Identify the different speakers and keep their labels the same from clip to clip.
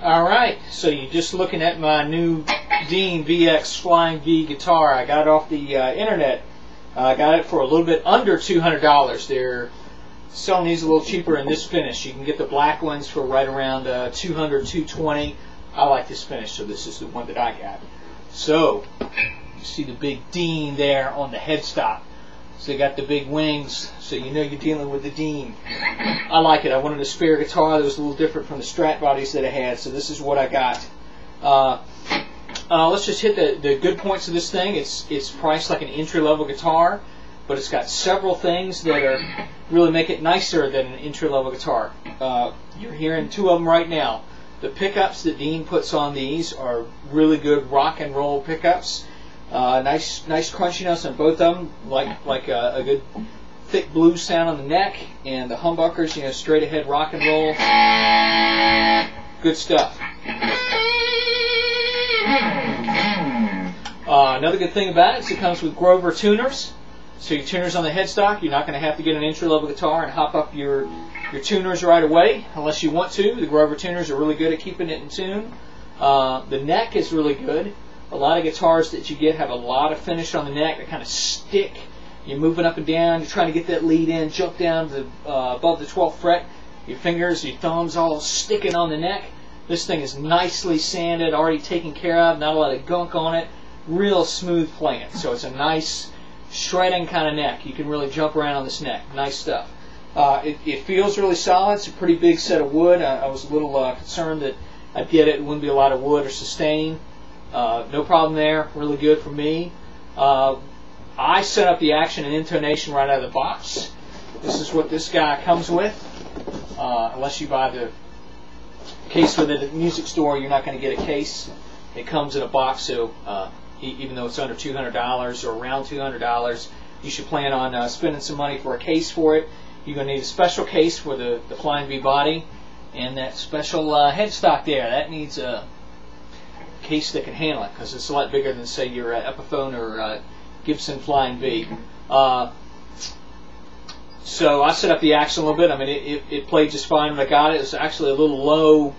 Speaker 1: Alright, so you're just looking at my new Dean VX Flying V guitar. I got it off the internet. I got it for a little bit under $200. They're selling these a little cheaper in this finish. You can get the black ones for right around $200, $220. I like this finish, so this is the one that I got. So, you see the big Dean there on the headstock. So they got the big wings, so you know you're dealing with the Dean. I like it. I wanted a spare guitar that was a little different from the Strat bodies that I had, so this is what I got. Let's just hit the good points of this thing. It's priced like an entry-level guitar, but it's got several things that really make it nicer than an entry-level guitar. You're hearing two of them right now. The pickups that Dean puts on these are really good rock and roll pickups. Nice crunchiness on both of them, like a good thick blues sound on the neck, and the humbuckers, straight ahead rock and roll. Good stuff. Another good thing about it is it comes with Grover tuners. So your tuners on the headstock, you're not going to have to get an entry-level guitar and hop up your tuners right away unless you want to. The Grover tuners are really good at keeping it in tune. The neck is really good. A lot of guitars that you get have a lot of finish on the neck that kind of stick. You're moving up and down, you're trying to get that lead in, jump down to above the 12th fret. Your fingers, your thumbs all sticking on the neck. This thing is nicely sanded, already taken care of, not a lot of gunk on it. Real smooth playing. So it's a nice shredding kind of neck. You can really jump around on this neck. Nice stuff. It feels really solid. It's a pretty big set of wood. I was a little concerned that I'd get it wouldn't be a lot of wood or sustain. No problem there. Really good for me. I set up the action and intonation right out of the box. This is what this guy comes with. Unless you buy the case with it at the music store, you're not going to get a case. It comes in a box, so even though it's under $200 or around $200, you should plan on spending some money for a case for it. You're going to need a special case for the Flying V body and that special headstock there. That needs a case that can handle it because it's a lot bigger than, say, your Epiphone or Gibson Flying V. So I set up the action a little bit. I mean, it played just fine when I got it. It was actually a little low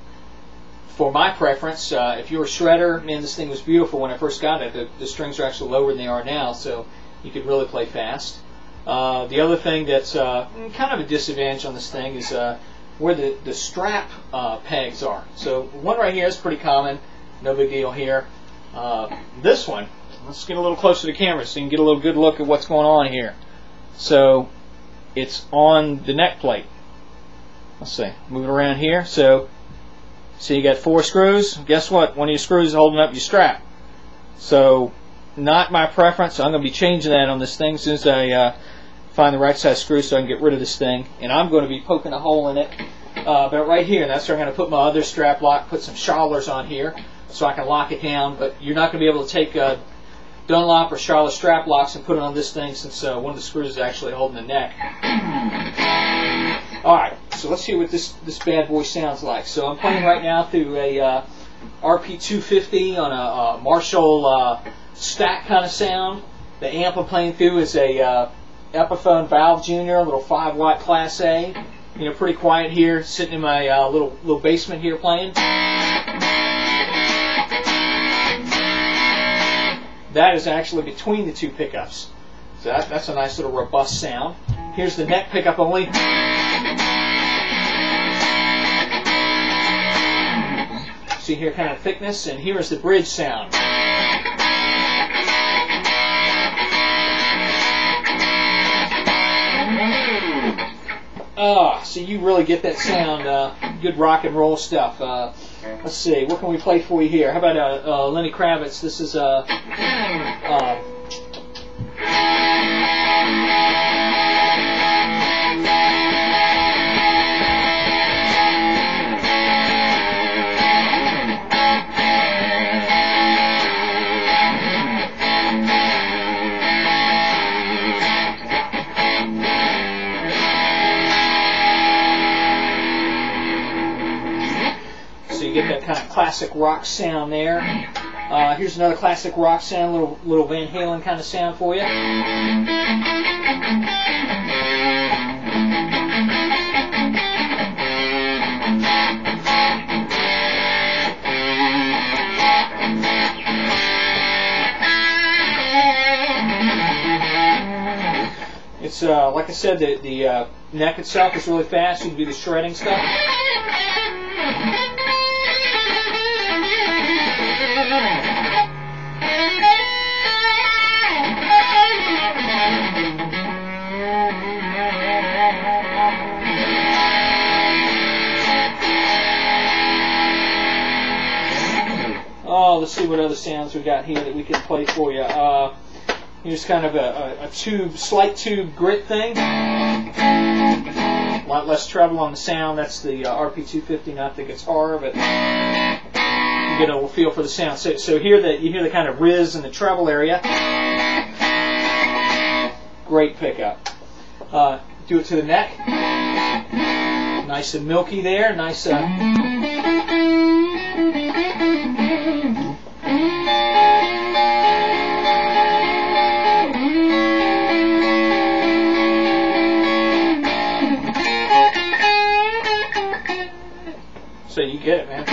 Speaker 1: for my preference. If you're a shredder, man, this thing was beautiful when I first got it. The strings are actually lower than they are now, so you could really play fast. The other thing that's kind of a disadvantage on this thing is where the strap pegs are. So one right here is pretty common. No big deal here. This one, let's get a little closer to the camera so you can get a little good look at what's going on here. So it's on the neck plate. Let's see, move it around here. So you got 4 screws. Guess what? One of your screws is holding up your strap. So not my preference. I'm going to be changing that on this thing as soon as I find the right size screw so I can get rid of this thing. And I'm going to be poking a hole in it. But right here, that's where I'm going to put my other strap lock, put some Scharlers on here so I can lock it down. But you're not going to be able to take Dunlop or Scharler strap locks and put it on this thing since one of the screws is actually holding the neck. Alright, so let's hear what this bad boy sounds like. So I'm playing right now through a RP250 on a Marshall stack kind of sound. The amp I'm playing through is a Epiphone Valve Junior, a little 5-watt Class A. Pretty quiet here, sitting in my little basement here playing. That is actually between the 2 pickups. So that's a nice little robust sound. Here's the neck pickup only. See here kind of thickness, and here is the bridge sound. So you really get that sound. Good rock and roll stuff. Let's see, what can we play for you here? How about Lenny Kravitz? This is get that kind of classic rock sound there. Here's another classic rock sound, little Van Halen kind of sound for you. It's like I said, the neck itself is really fast. You can do the shredding stuff. Oh, let's see what other sounds we got here that we can play for you. Here's kind of a slight tube grit thing. A lot less treble on the sound. That's the RP250, not the guitar, but you get a little feel for the sound. So here you hear the kind of riz in the treble area. Great pickup. Do it to the neck. Nice and milky there. Nice. So you get it, man.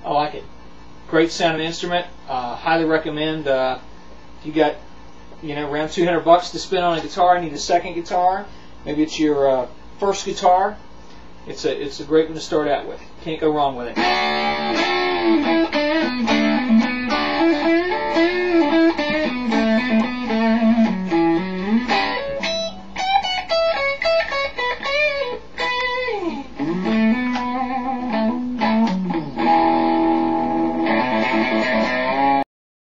Speaker 1: I like it. Great sounding instrument. Highly recommend. You got, around $200 to spend on a guitar. I need a second guitar. Maybe it's your first guitar. It's a great one to start out with. Can't go wrong with it.